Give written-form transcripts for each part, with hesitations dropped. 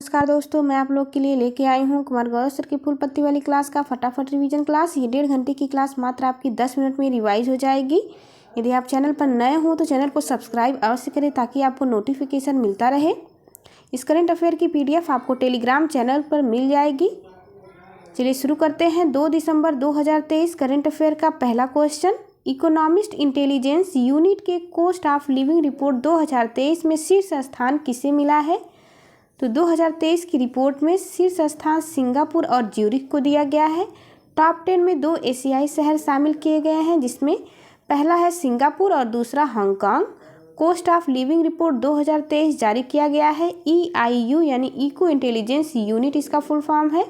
नमस्कार दोस्तों, मैं आप लोग के लिए लेके आई हूँ कुमार गौरव सर की फुल पत्ती वाली क्लास का फटाफट रिवीजन क्लास। ये 1.5 घंटे की क्लास मात्र आपकी 10 मिनट में रिवाइज हो जाएगी। यदि आप चैनल पर नए हो तो चैनल को सब्सक्राइब अवश्य करें ताकि आपको नोटिफिकेशन मिलता रहे। इस करंट अफेयर की PDF आपको टेलीग्राम चैनल पर मिल जाएगी। चलिए शुरू करते हैं। 2 दिसंबर 2023 करंट अफेयर का पहला क्वेश्चन, इकोनॉमिस्ट इंटेलिजेंस यूनिट के कॉस्ट ऑफ लिविंग रिपोर्ट 2023 में शीर्ष स्थान किसे मिला है? तो 2023 की रिपोर्ट में शीर्ष स्थान सिंगापुर और ज्यूरिख को दिया गया है। टॉप 10 में 2 एशियाई शहर शामिल किए गए हैं, जिसमें पहला है सिंगापुर और दूसरा Hong Kong. Cost of living report 2023 जारी किया गया है। EIU यानी इको इंटेलिजेंस यूनिट इसका फुल फॉर्म है।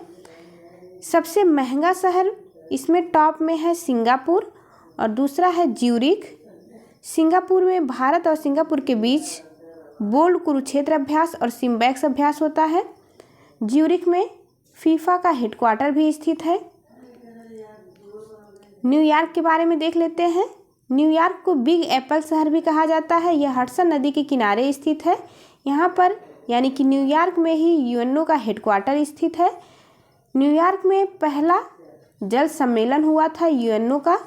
सबसे महंगा शहर इसमें टॉप में है सिंगापुर और दूसरा है ज्यूरिख। सिंगापुर में भारत और सिंगापुर के बीच बोल्ड कुरुक्षेत्र अभ्यास और सिम्बैक्स अभ्यास होता है। ज्यूरिख में फीफा का हेडक्वार्टर भी स्थित है। न्यूयॉर्क के बारे में देख लेते हैं। न्यूयॉर्क को बिग एप्पल शहर भी कहा जाता है। यह हडसन नदी के किनारे स्थित है। यहाँ पर यानी कि न्यूयॉर्क में ही यूएनओ का हेडक्वार्टर स्थित है। न्यूयॉर्क में पहला जल सम्मेलन हुआ था यूएनओ का।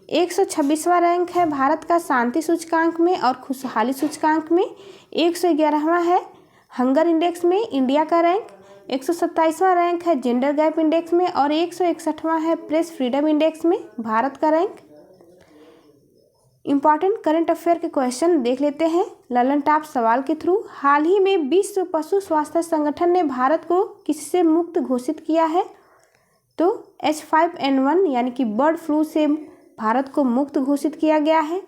126वां रैंक है भारत का शांति सूचकांक में और खुशहाली सूचकांक में। 111वां है हंगर इंडेक्स में इंडिया का रैंक। 127वां रैंक है जेंडर गैप इंडेक्स में और 161वां है प्रेस फ्रीडम इंडेक्स में भारत का रैंक। इंपॉर्टेंट करंट अफेयर के क्वेश्चन देख लेते हैं ललन टॉप सवाल के थ्रू। हाल ही में विश्व पशु स्वास्थ्य संगठन ने भारत को किससे मुक्त घोषित किया है? तो H5N1 यानी कि बर्ड फ्लू से भारत को मुक्त घोषित किया गया है।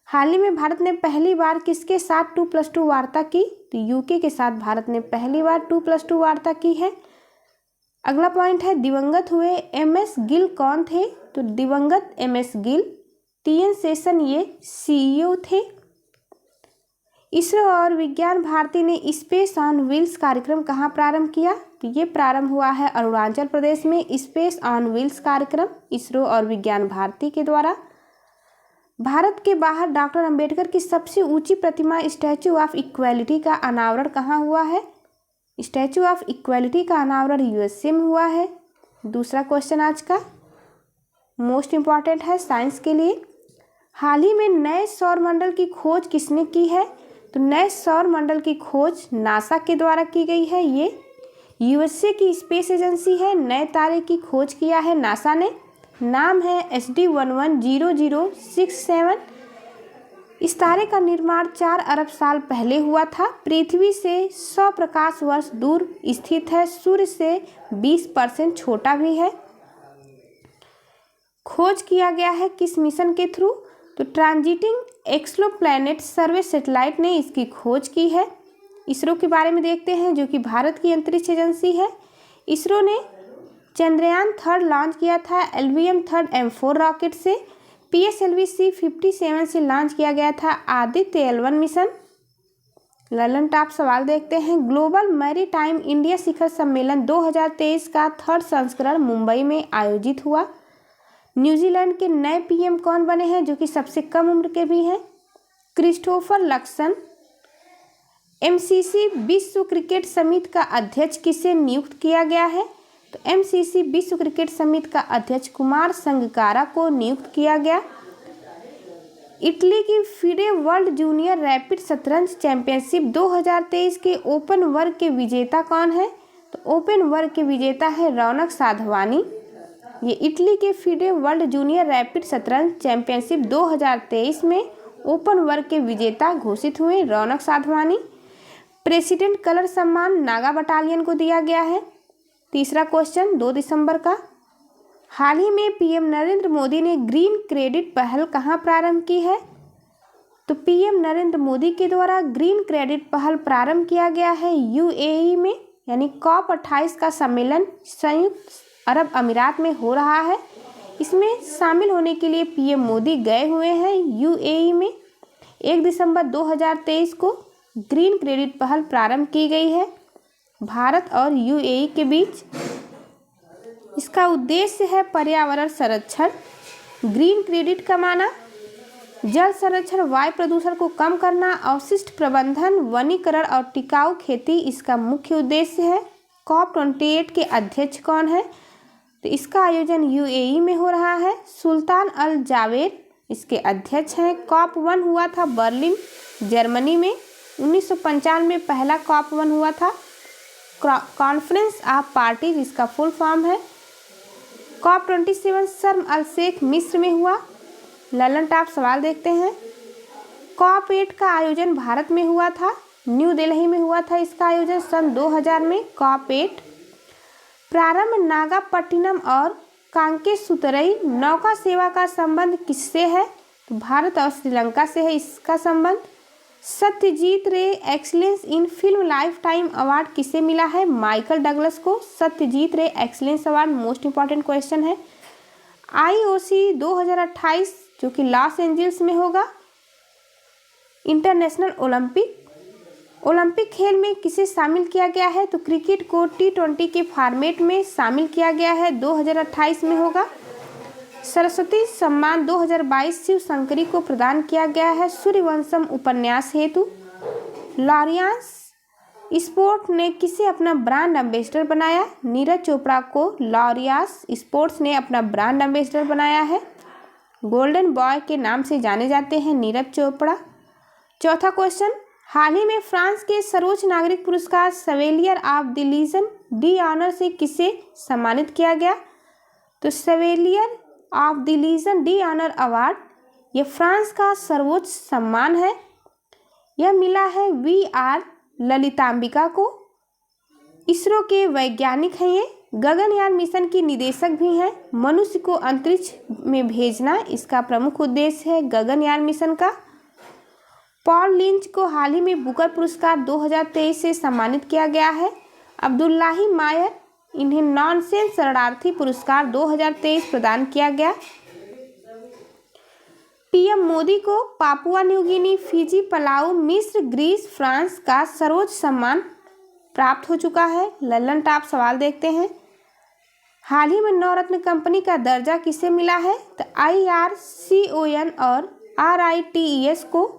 हाल ही में भारत ने पहली बार किसके साथ 2+2 वार्ता की? तो यूके के साथ भारत ने पहली बार 2+2 वार्ता की है। अगला पॉइंट है दिवंगत हुए MS गिल कौन थे? तो दिवंगत MS गिल TN सेशन ये CEO थे। इसरो और विज्ञान भारती ने स्पेस ऑन व्हील्स कार्यक्रम कहाँ प्रारंभ किया? तो ये प्रारंभ हुआ है अरुणाचल प्रदेश में। स्पेस ऑन व्हील्स कार्यक्रम इसरो और विज्ञान भारती के द्वारा। भारत के बाहर डॉक्टर अंबेडकर की सबसे ऊंची प्रतिमा स्टैचू ऑफ इक्वालिटी का अनावरण कहाँ हुआ है? स्टैचू ऑफ इक्वालिटी का अनावरण USA में हुआ है। दूसरा क्वेश्चन आज का मोस्ट इम्पॉर्टेंट है साइंस के लिए। हाल ही में नए सौर मंडल की खोज किसने की है? तो नए सौर मंडल की खोज नासा के द्वारा की गई है। ये USA की स्पेस एजेंसी है। नए तारे की खोज किया है नासा ने। नाम है SD110067। इस तारे का निर्माण 4 अरब साल पहले हुआ था। पृथ्वी से 100 प्रकाश वर्ष दूर स्थित है। सूर्य से 20% छोटा भी है। खोज किया गया है किस मिशन के थ्रू? तो ट्रांजिटिंग एक्सोप्लैनेट सर्वे सैटेलाइट ने इसकी खोज की है। इसरो के बारे में देखते हैं, जो कि भारत की अंतरिक्ष एजेंसी है। इसरो ने चंद्रयान 3 लॉन्च किया था LVM-3 M4 रॉकेट से। PSLV-C57 से लॉन्च किया गया था Aditya L1 mission. Lalan top सवाल देखते हैं। ग्लोबल मैरीटाइम इंडिया शिखर सम्मेलन 2023 का 3rd संस्करण मुंबई में आयोजित हुआ। न्यूजीलैंड के नए PM कौन बने हैं, जो कि सबसे कम उम्र के भी हैं? Christopher Luxon. MCC विश्व क्रिकेट समिति का अध्यक्ष किसे नियुक्त किया गया है? तो MCC विश्व क्रिकेट समिति का अध्यक्ष कुमार संगकारा को नियुक्त किया गया। इटली की FIDE वर्ल्ड जूनियर रैपिड शतरंज चैंपियनशिप 2023 के ओपन वर्ग के विजेता कौन है? तो ओपन वर्ग के विजेता है रौनक साधवानी। ये इटली के FIDE वर्ल्ड जूनियर रैपिड शतरंज चैंपियनशिप 2023 में ओपन वर्ग के विजेता घोषित हुए रौनक साधवानी। प्रेसिडेंट कलर सम्मान नागा बटालियन को दिया गया है। तीसरा क्वेश्चन 2 दिसंबर का, हाल ही में PM नरेंद्र मोदी ने ग्रीन क्रेडिट पहल कहाँ प्रारंभ की है? तो PM नरेंद्र मोदी के द्वारा ग्रीन क्रेडिट पहल प्रारंभ किया गया है UAE में, यानी COP28 का सम्मेलन संयुक्त अरब अमीरात में हो रहा है। इसमें शामिल होने के लिए PM मोदी गए हुए हैं UAE में। 1 दिसंबर 2023 को ग्रीन क्रेडिट पहल प्रारंभ की गई है भारत और UAE के बीच। इसका उद्देश्य है पर्यावरण संरक्षण। ग्रीन क्रेडिट का माना जल संरक्षण, वायु प्रदूषण को कम करना, अवशिष्ट प्रबंधन, वनीकरण और टिकाऊ खेती इसका मुख्य उद्देश्य है। COP28 के अध्यक्ष कौन है? तो इसका आयोजन UAE में हो रहा है। सुल्तान अल जावेद इसके अध्यक्ष हैं। COP1 हुआ था बर्लिन, जर्मनी में 1995 में पहला COP1 हुआ था। कॉन्फ्रेंस ऑफ पार्टीज इसका फुल फॉर्म है। COP27 शर्म अल शेख मिस्र में हुआ। ललन टॉप सवाल देखते हैं। COP8 का आयोजन भारत में हुआ था, न्यू दिल्ली में हुआ था इसका आयोजन सन 2000 में। COP8 प्रारंभ नागापट्टिनम और कांकेसुतरई नौका सेवा का संबंध किससे है? तो भारत और श्रीलंका से है इसका संबंध। सत्यजीत रे excellence in film life time award किसे मिला है? माइकल डगलस को सत्यजीत रे excellence award most important question है। IOC 2028 जो कि लॉस एंजल्स में होगा। इंटरनेशनल ओलंपिक खेल में किसे शामिल किया गया है? तो क्रिकेट को T20 के फॉर्मेट में शामिल किया गया है, 2028 में होगा। सरस्वती सम्मान 2022 शिव शंकरी को प्रदान किया गया है सूर्यवंशम उपन्यास हेतु। लॉरियांस स्पोर्ट ने किसे अपना ब्रांड एम्बेसडर बनाया? नीरज चोपड़ा को लॉरियांस स्पोर्ट्स ने अपना ब्रांड एम्बेसडर बनाया है। गोल्डन बॉय के नाम से जाने जाते हैं नीरज चोपड़ा। चौथा क्वेश्चन, हाल ही में फ्रांस के सर्वोच्च नागरिक पुरस्कार Chevalier of the Legion de honour से किसे सम्मानित किया गया? तो Chevalier of the Legion de honour award यह फ्रांस का सर्वोच्च सम्मान है। यह मिला है VR ललितांबिका को। इसरो के वैज्ञानिक हैं ये, गगनयान मिशन की निदेशक भी हैं। मनुष्य को अंतरिक्ष में भेजना इसका प्रमुख उद्देश्य है गगनयान मिशन का। पॉल लिंच को हाल ही में बुकर पुरस्कार 2023 से सम्मानित किया गया है। अब्दुल्लाही मायर इन्हें नॉनसेंस शरणार्थी पुरस्कार 2023 प्रदान किया गया। PM मोदी को Papua New Guinea, Fiji, Palau, मिस्र, ग्रीस, फ्रांस का सर्वोच्च सम्मान प्राप्त हो चुका है। लल्लन टॉप सवाल देखते हैं। हाल ही में नवरत्न कंपनी का दर्जा किसे मिला है? तो IRCON और RITES को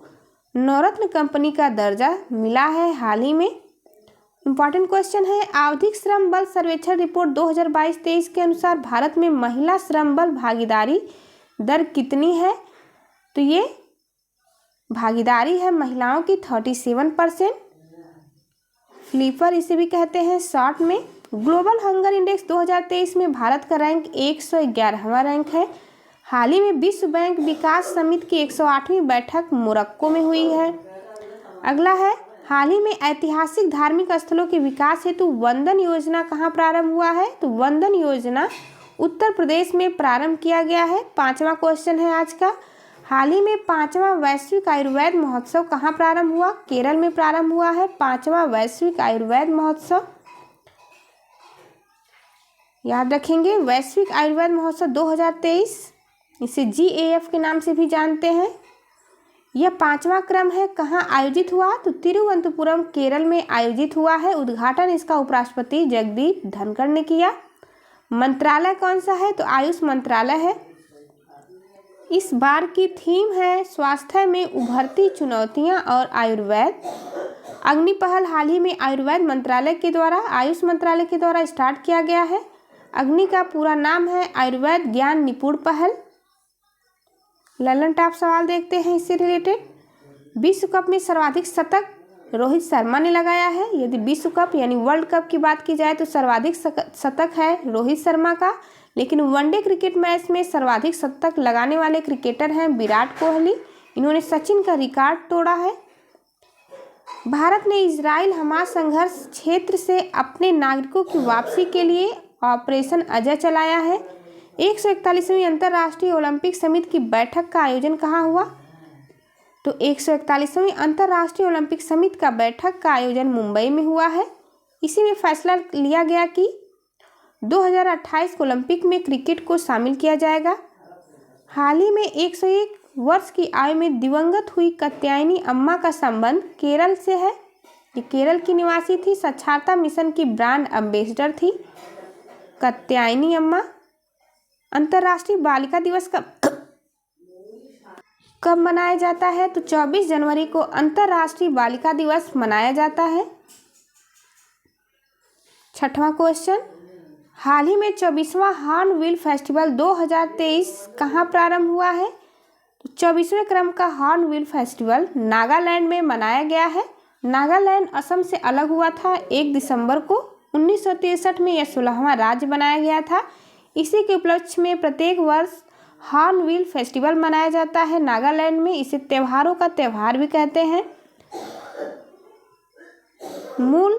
नवरत्न कंपनी का दर्जा मिला है हाल ही में। इंपॉर्टेंट क्वेश्चन है, आवधिक श्रम बल सर्वेक्षण रिपोर्ट 2022-23 के अनुसार भारत में महिला श्रम बल भागीदारी दर कितनी है? तो ये भागीदारी है महिलाओं की 37%। फ्लीपर इसे भी कहते हैं शॉर्ट में। ग्लोबल हंगर इंडेक्स 2023 में भारत का रैंक 111वां रैंक है। हाल ही में विश्व बैंक विकास समिति की 108वीं बैठक मोरक्को में हुई है। अगला है, हाल ही में ऐतिहासिक धार्मिक स्थलों के विकास हेतु वंदन योजना कहाँ प्रारंभ हुआ है? तो वंदन योजना उत्तर प्रदेश में प्रारंभ किया गया है। 5वां क्वेश्चन है आज का, हाल ही में 5वां वैश्विक आयुर्वेद महोत्सव कहाँ प्रारंभ हुआ? केरल में प्रारंभ हुआ है 5वां वैश्विक आयुर्वेद महोत्सव। याद रखेंगे, वैश्विक आयुर्वेद महोत्सव 2023, इसे GAF के नाम से भी जानते हैं। यह 5वां क्रम है। कहाँ आयोजित हुआ? तो तिरुवनंतपुरम केरल में आयोजित हुआ है। उद्घाटन इसका उपराष्ट्रपति जगदीप धनखड़ ने किया। मंत्रालय कौन सा है? तो आयुष मंत्रालय है। इस बार की थीम है स्वास्थ्य में उभरती चुनौतियां और आयुर्वेद। अग्नि पहल हाल ही में आयुष मंत्रालय के द्वारा स्टार्ट किया गया है। अग्नि का पूरा नाम है आयुर्वेद ज्ञान निपुण पहल। ललन टॉप सवाल देखते हैं इससे रिलेटेड। विश्व कप में सर्वाधिक शतक रोहित शर्मा ने लगाया है। यदि विश्व कप यानी वर्ल्ड कप की बात की जाए तो सर्वाधिक शतक है रोहित शर्मा का, लेकिन वनडे क्रिकेट मैच में सर्वाधिक शतक लगाने वाले क्रिकेटर हैं विराट कोहली। इन्होंने सचिन का रिकॉर्ड तोड़ा है। भारत ने इजराइल हमास संघर्ष क्षेत्र से अपने नागरिकों की वापसी के लिए ऑपरेशन अजय चलाया है। 141वीं अंतर्राष्ट्रीय ओलंपिक समिति की बैठक का आयोजन कहाँ हुआ? तो 141वीं अंतर्राष्ट्रीय ओलंपिक समिति का बैठक का आयोजन मुंबई में हुआ है। इसी में फैसला लिया गया कि 2028 ओलंपिक में क्रिकेट को शामिल किया जाएगा। हाल ही में 101 वर्ष की आयु में दिवंगत हुई कात्यायनी अम्मा का संबंध केरल से है। ये केरल की निवासी थी, साक्षरता मिशन की ब्रांड एम्बेसडर थी कात्यायनी अम्मा। अंतर्राष्ट्रीय बालिका दिवस का कब मनाया जाता है? तो 24 जनवरी को अंतर्राष्ट्रीय बालिका दिवस मनाया जाता है। छठवां क्वेश्चन, हाल ही में 24वां हॉर्नबिल फेस्टिवल 2023 कहाँ प्रारंभ हुआ है? तो 24वें क्रम का हॉर्नबिल फेस्टिवल नागालैंड में मनाया गया है। नागालैंड असम से अलग हुआ था 1 दिसंबर को 1963 में। यह 16वां राज्य बनाया गया था। इसी के उपलक्ष्य में प्रत्येक वर्ष हॉर्नबिल फेस्टिवल मनाया जाता है नागालैंड में। इसे त्योहारों का त्योहार भी कहते हैं। मूल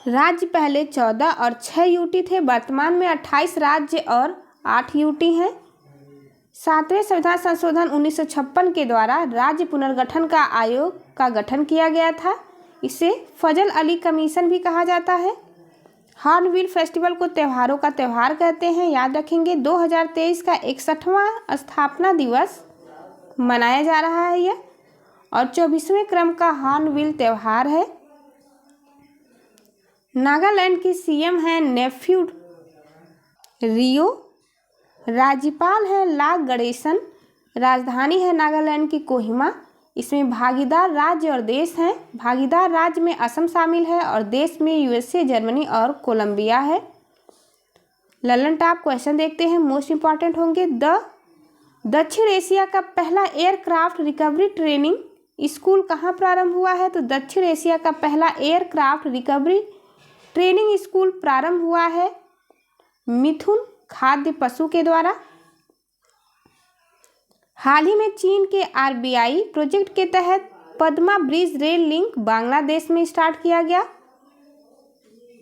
राज्य पहले 14 और 6 यूटी थे। वर्तमान में 28 राज्य और 8 यूटी हैं। 7वें संविधान संशोधन 1956 के द्वारा राज्य पुनर्गठन का आयोग का गठन किया गया था। इसे फजल अली कमीशन भी कहा जाता है। हॉर्नबिल फेस्टिवल को त्योहारों का त्योहार कहते हैं, याद रखेंगे। 2023 का 61वां स्थापना दिवस मनाया जा रहा है यह, और 24वें क्रम का हॉर्नबिल त्योहार है। नागालैंड की सीएम है नेफ्यू रियो। राज्यपाल है ला गणेशन। राजधानी है नागालैंड की कोहिमा। इसमें भागीदार राज्य और देश हैं। भागीदार राज्य में असम शामिल है और देश में यूएसए, जर्मनी और कोलंबिया है। ललन टॉप क्वेश्चन देखते हैं, मोस्ट इंपॉर्टेंट होंगे। दक्षिण एशिया का पहला एयरक्राफ्ट रिकवरी ट्रेनिंग स्कूल कहाँ प्रारंभ हुआ है? तो दक्षिण एशिया का पहला एयरक्राफ्ट रिकवरी ट्रेनिंग स्कूल प्रारंभ हुआ है मिथुन खाद्य पशु के द्वारा। हाल ही में चीन के आरबीआई प्रोजेक्ट के तहत Padma bridge rail link Bangladesh में स्टार्ट किया गया।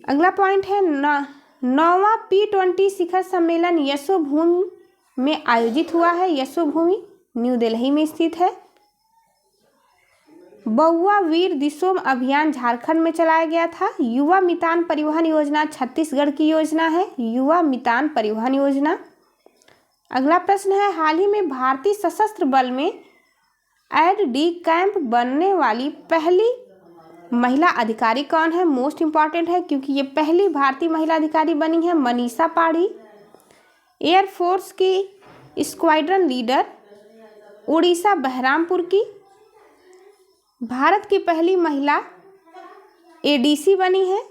अगला पॉइंट है 9वां P20 शिखर सम्मेलन यशोभूमि में आयोजित हुआ है। यशोभूमि न्यू दिल्ली में स्थित है। बउआ वीर दिसोम अभियान झारखंड में चलाया गया था। युवा मितान परिवहन योजना छत्तीसगढ़ की योजना है। युवा मितान परिवहन योजना। अगला प्रश्न है, हाल ही में भारतीय सशस्त्र बल में एड.डी. कैंप बनने वाली पहली महिला अधिकारी कौन है? मोस्ट इंपॉर्टेंट है क्योंकि ये पहली भारतीय महिला अधिकारी बनी है मनीषा पाढ़ी। एयरफोर्स की स्क्वाड्रन लीडर उड़ीसा बहरामपुर की। भारत की पहली महिला एडीसी बनी है।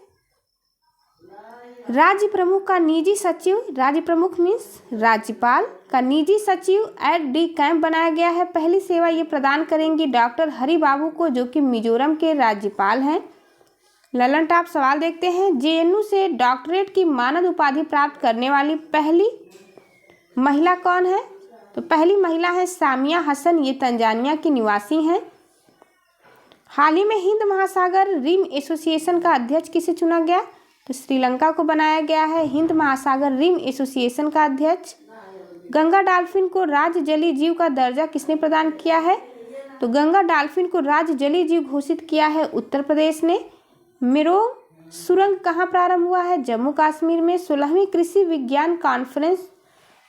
राज्य प्रमुख का निजी सचिव, राज्य प्रमुख मीन्स राज्यपाल का निजी सचिव एड.डी. कैंप बनाया गया है। पहली सेवा ये प्रदान करेंगी डॉक्टर हरि बाबू को, जो कि मिजोरम के राज्यपाल हैं। ललन टॉप सवाल देखते हैं, जेएनयू से डॉक्टरेट की मानद उपाधि प्राप्त करने वाली पहली महिला कौन है? तो पहली महिला है सामिया हसन। ये तंजानिया की निवासी हैं। हाल ही में हिंद महासागर रिम एसोसिएशन का अध्यक्ष किसे चुना गया? तो श्रीलंका को बनाया गया है हिंद महासागर रिम एसोसिएशन का अध्यक्ष। गंगा डॉल्फिन को राज्य जलीय जीव का दर्जा किसने प्रदान किया है? तो गंगा डॉल्फिन को राज्य जलीय जीव घोषित किया है उत्तर प्रदेश ने। मिरोंग सुरंग कहाँ प्रारंभ हुआ है? जम्मू कश्मीर में। 16वीं कृषि विज्ञान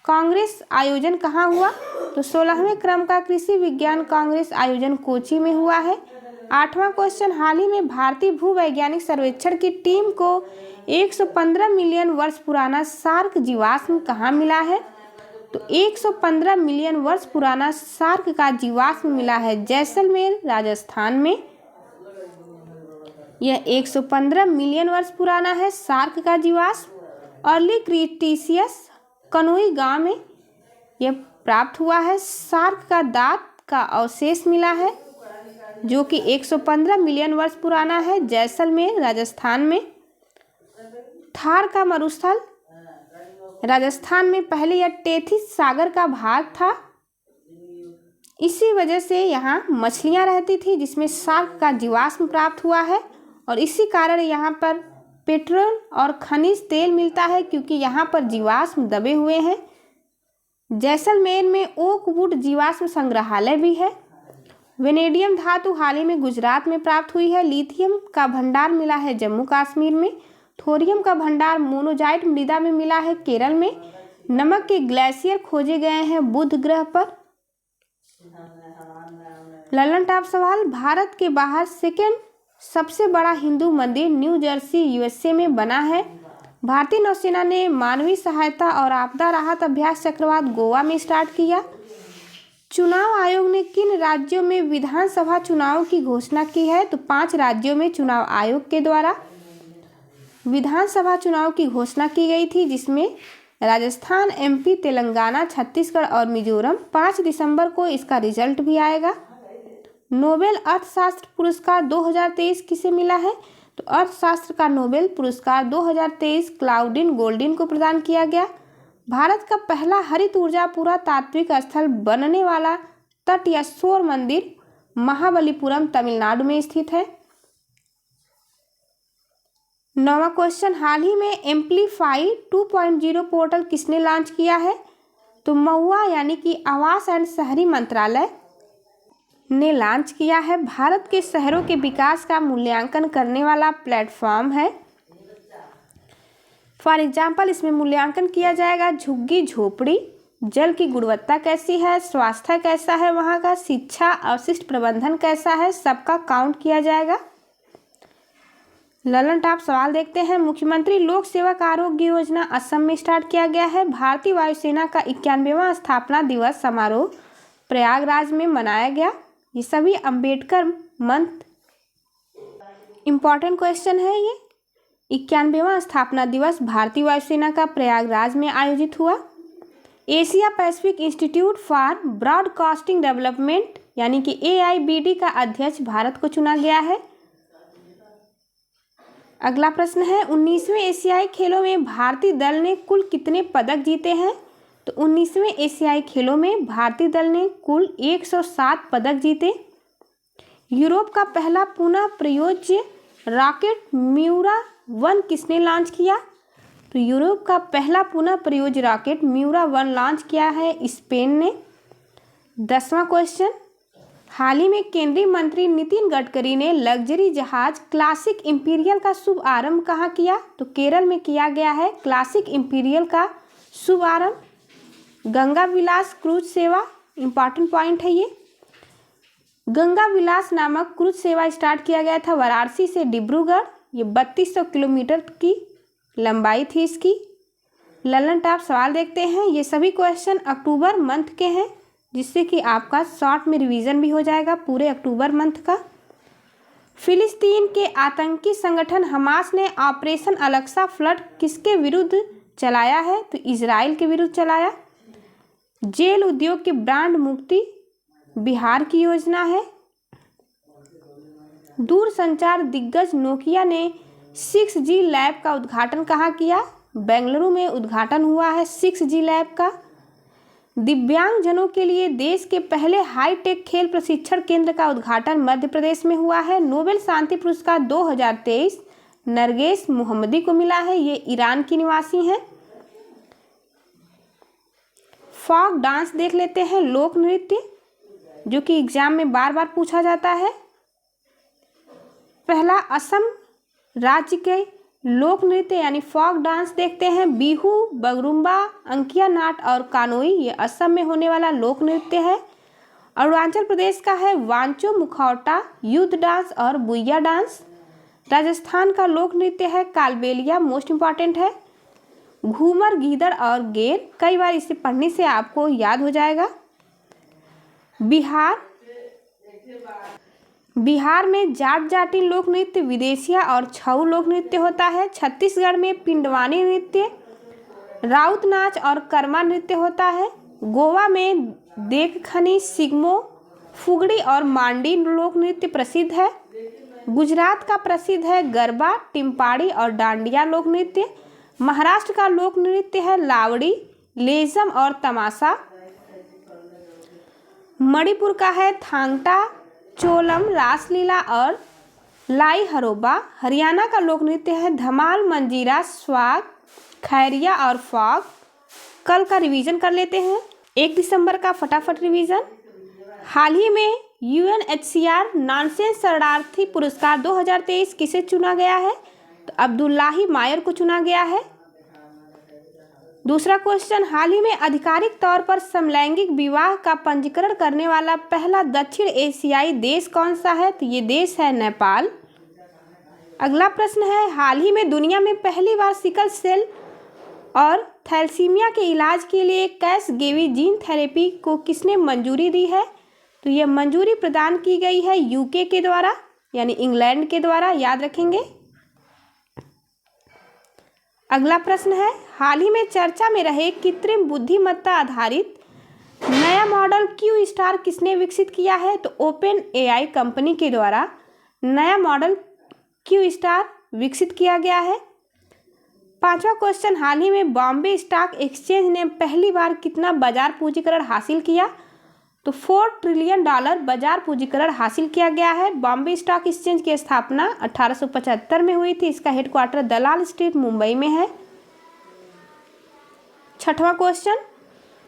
कांग्रेस आयोजन कहाँ हुआ? तो 16वें क्रम का कृषि विज्ञान कांग्रेस आयोजन कोची में हुआ है। 8वां क्वेश्चन, हाल ही में भारतीय भूवैज्ञानिक सर्वेक्षण की टीम को 115 मिलियन वर्ष पुराना सार्क जीवाश्म कहाँ मिला है? तो 115 मिलियन वर्ष पुराना सार्क का जीवाश्म मिला है जैसलमेर राजस्थान में। यह 115 मिलियन वर्ष पुराना है सार्क का जीवाश्म। अर्ली क्रीटेशियस कनोई गांव में यह प्राप्त हुआ है। सार्क का दांत का अवशेष मिला है जो कि 115 मिलियन वर्ष पुराना है जैसलमेर राजस्थान में। थार का मरुस्थल राजस्थान में पहले यह टेथिस सागर का भाग था। इसी वजह से यहाँ मछलियाँ रहती थी जिसमें सार्क का जीवाश्म प्राप्त हुआ है और इसी कारण यहाँ पर पेट्रोल और खनिज तेल मिलता है क्योंकि यहाँ पर जीवाश्म दबे हुए हैं। जैसलमेर में ओक वुड जीवाश्म संग्रहालय भी है। वेनेडियम धातु हाल ही में गुजरात में प्राप्त हुई है। लिथियम का भंडार मिला है जम्मू कश्मीर में। थोरियम का भंडार मोनोजाइट मृदा में मिला है केरल में। नमक के ग्लेशियर खोजे गए हैं बुध ग्रह पर। ललन टॉप सवाल, भारत के बाहर सेकेंड सबसे बड़ा हिंदू मंदिर न्यू जर्सी यूएसए में बना है। भारतीय नौसेना ने मानवीय सहायता और आपदा राहत अभ्यास चक्रवात गोवा में स्टार्ट किया। चुनाव आयोग ने किन राज्यों में विधानसभा चुनाव की घोषणा की है? तो 5 राज्यों में चुनाव आयोग के द्वारा विधानसभा चुनाव की घोषणा की गई थी, जिसमें राजस्थान, एमपी, तेलंगाना, छत्तीसगढ़ और मिजोरम। 5 दिसंबर को इसका रिजल्ट भी आएगा। नोबेल अर्थशास्त्र पुरस्कार 2023 किसे मिला है? तो अर्थशास्त्र का नोबेल पुरस्कार 2023 क्लाउडिन गोल्डिन को प्रदान किया गया। भारत का पहला हरित ऊर्जा पुरातात्विक स्थल बनने वाला तट या शोर मंदिर महाबलीपुरम तमिलनाडु में स्थित है। 9वां क्वेश्चन, हाल ही में एम्पलीफाई 2.0 पोर्टल किसने लॉन्च किया है? तो महुआ यानी कि आवास एंड शहरी मंत्रालय ने लॉन्च किया है। भारत के शहरों के विकास का मूल्यांकन करने वाला प्लेटफॉर्म है। फॉर एग्जाम्पल, इसमें मूल्यांकन किया जाएगा झुग्गी झोपड़ी, जल की गुणवत्ता कैसी है, स्वास्थ्य कैसा है वहाँ का, शिक्षा, अवशिष्ट प्रबंधन कैसा है, सबका काउंट किया जाएगा। ललन टॉप सवाल देखते हैं। मुख्यमंत्री लोक सेवक आरोग्य योजना असम में स्टार्ट किया गया है। भारतीय वायुसेना का 91वां स्थापना दिवस समारोह प्रयागराज में मनाया गया। ये सभी अंबेडकर मंथ इम्पॉर्टेंट क्वेश्चन है। ये 91वां स्थापना दिवस भारतीय वायुसेना का प्रयागराज में आयोजित हुआ। Asia Pacific institute for broadcasting development यानी कि AIBD का अध्यक्ष भारत को चुना गया है। अगला प्रश्न है, 19वें एशियाई खेलों में भारतीय दल ने कुल कितने पदक जीते हैं? तो 19वें एशियाई खेलों में भारतीय दल ने कुल 107 पदक जीते। यूरोप का पहला पुनः प्रयोज्य रॉकेट म्यूरा 1 किसने लॉन्च किया? तो यूरोप का पहला पुनः प्रयोज्य रॉकेट म्यूरा 1 लॉन्च किया है स्पेन ने। 10वां क्वेश्चन, हाल ही में केंद्रीय मंत्री नितिन गडकरी ने लग्जरी जहाज क्लासिक इंपीरियल का शुभारंभ कहाँ किया? तो केरल में किया गया है क्लासिक इंपीरियल का शुभारंभ। गंगा विलास क्रूज सेवा इंपॉर्टेंट पॉइंट है। ये गंगा विलास नामक क्रूज सेवा स्टार्ट किया गया था वाराणसी से डिब्रूगढ़। ये 3200 किलोमीटर की लंबाई थी इसकी। ललन टॉप सवाल देखते हैं। ये सभी क्वेश्चन अक्टूबर मंथ के हैं, जिससे कि आपका शॉर्ट में रिवीजन भी हो जाएगा पूरे अक्टूबर मंथ का। फिलिस्तीन के आतंकी संगठन हमास ने ऑपरेशन अलक्सा फ्लड किसके विरुद्ध चलाया है? तो इजराइल के विरुद्ध चलाया। जेल उद्योग के ब्रांड मुक्ति बिहार की योजना है। दूरसंचार दिग्गज नोकिया ने 6G लैब का उद्घाटन कहाँ किया? बेंगलुरु में उद्घाटन हुआ है 6G लैब का। दिव्यांगजनों के लिए देश के पहले हाईटेक खेल प्रशिक्षण केंद्र का उद्घाटन मध्य प्रदेश में हुआ है। नोबेल शांति पुरस्कार 2023 नरगेस मोहम्मदी को मिला है। ये ईरान की निवासी हैं। फोक डांस देख लेते हैं, लोक नृत्य, जो कि एग्जाम में बार बार पूछा जाता है। पहला असम राज्य के लोक नृत्य यानी फोक डांस देखते हैं। बिहू, बगरुम्बा, अंकिया नाट और कानोई ये असम में होने वाला लोक नृत्य है। अरुणाचल प्रदेश का है वांचो, मुखौटा, युद्ध डांस और बुइया डांस। राजस्थान का लोक नृत्य है कालबेलिया, मोस्ट इम्पॉर्टेंट है। घूमर, गीदड़ और गेर, कई बार इसे पढ़ने से आपको याद हो जाएगा। बिहार में जाट जाटी लोक नृत्य, विदेशिया और छऊ लोक नृत्य होता है। छत्तीसगढ़ में पिंडवानी नृत्य, राउत नाच और कर्मा नृत्य होता है। गोवा में देखखनी, सिग्मो, फुगड़ी और मांडी लोक नृत्य प्रसिद्ध है। गुजरात का प्रसिद्ध है गरबा, टिम्पाड़ी और डांडिया लोक नृत्य। महाराष्ट्र का लोक नृत्य है लावड़ी, लेजम और तमाशा। मणिपुर का है थांगटा, चोलम, रासलीला और लाई हरोबा। हरियाणा का लोक नृत्य है धमाल, मंजीरा, स्वाग, खैरिया और फॉग। कल का रिवीजन कर लेते हैं, 1 दिसंबर का फटाफट रिवीजन। हाल ही में UNHCR नॉनसेंस शरणार्थी पुरस्कार 2023 किसे चुना गया है? तो अब्दुल्लाही मायर को चुना गया है। दूसरा क्वेश्चन, हाल ही में आधिकारिक तौर पर समलैंगिक विवाह का पंजीकरण करने वाला पहला दक्षिण एशियाई देश कौन सा है? तो ये देश है नेपाल। अगला प्रश्न है, हाल ही में दुनिया में पहली बार सिकल सेल और थैलेसीमिया के इलाज के लिए कैसगेवी जीन थेरेपी को किसने मंजूरी दी है? तो यह मंजूरी प्रदान की गई है यूके के द्वारा, यानी इंग्लैंड के द्वारा, याद रखेंगे। अगला प्रश्न है, हाल ही में चर्चा में रहे कृत्रिम बुद्धिमत्ता आधारित नया मॉडल क्यू स्टार किसने विकसित किया है? तो ओपन एआई कंपनी के द्वारा नया मॉडल क्यू स्टार विकसित किया गया है। 5वां क्वेश्चन, हाल ही में बॉम्बे स्टॉक एक्सचेंज ने पहली बार कितना बाजार पूंजीकरण हासिल किया? तो $4 ट्रिलियन बाजार पूंजीकरण हासिल किया गया है। बॉम्बे स्टॉक एक्सचेंज की स्थापना 1875 में हुई थी। इसका हेडक्वार्टर दलाल स्ट्रीट मुंबई में है। 6वां क्वेश्चन,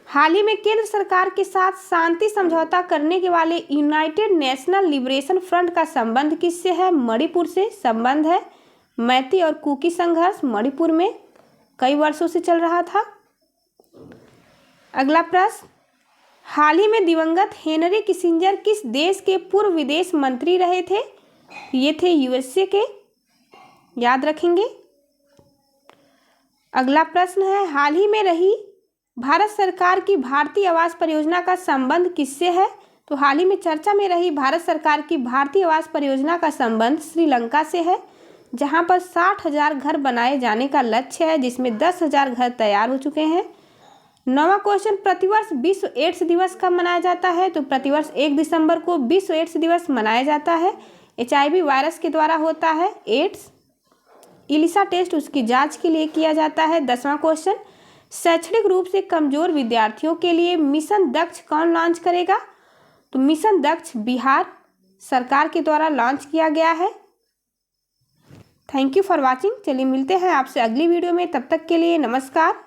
हाल ही में केंद्र सरकार के साथ शांति समझौता करने के वाले यूनाइटेड नेशनल लिबरेशन फ्रंट का संबंध किससे है? मणिपुर से संबंध है। मैती और कुकी संघर्ष मणिपुर में कई वर्षों से चल रहा था। अगला प्रश्न, हाल ही में दिवंगत हेनरी किसिंजर किस देश के पूर्व विदेश मंत्री रहे थे? ये थे यूएसए के, याद रखेंगे। अगला प्रश्न है, हाल ही में रही भारत सरकार की भारतीय आवास परियोजना का संबंध किससे है? तो हाल ही में चर्चा में रही भारत सरकार की भारतीय आवास परियोजना का संबंध श्रीलंका से है, जहां पर 60,000 घर बनाए जाने का लक्ष्य है, जिसमें 10,000 घर तैयार हो चुके हैं। 9वां क्वेश्चन, प्रतिवर्ष विश्व एड्स दिवस कब मनाया जाता है? तो प्रतिवर्ष 1 दिसंबर को विश्व एड्स दिवस मनाया जाता है। HIV वायरस के द्वारा होता है एड्स। इलिसा टेस्ट उसकी जांच के लिए किया जाता है। 10वां क्वेश्चन, शैक्षणिक रूप से कमजोर विद्यार्थियों के लिए मिशन दक्ष कौन लॉन्च करेगा? तो मिशन दक्ष बिहार सरकार के द्वारा लॉन्च किया गया है। Thank you for watching. चलिए मिलते हैं आपसे अगली वीडियो में, तब तक के लिए नमस्कार।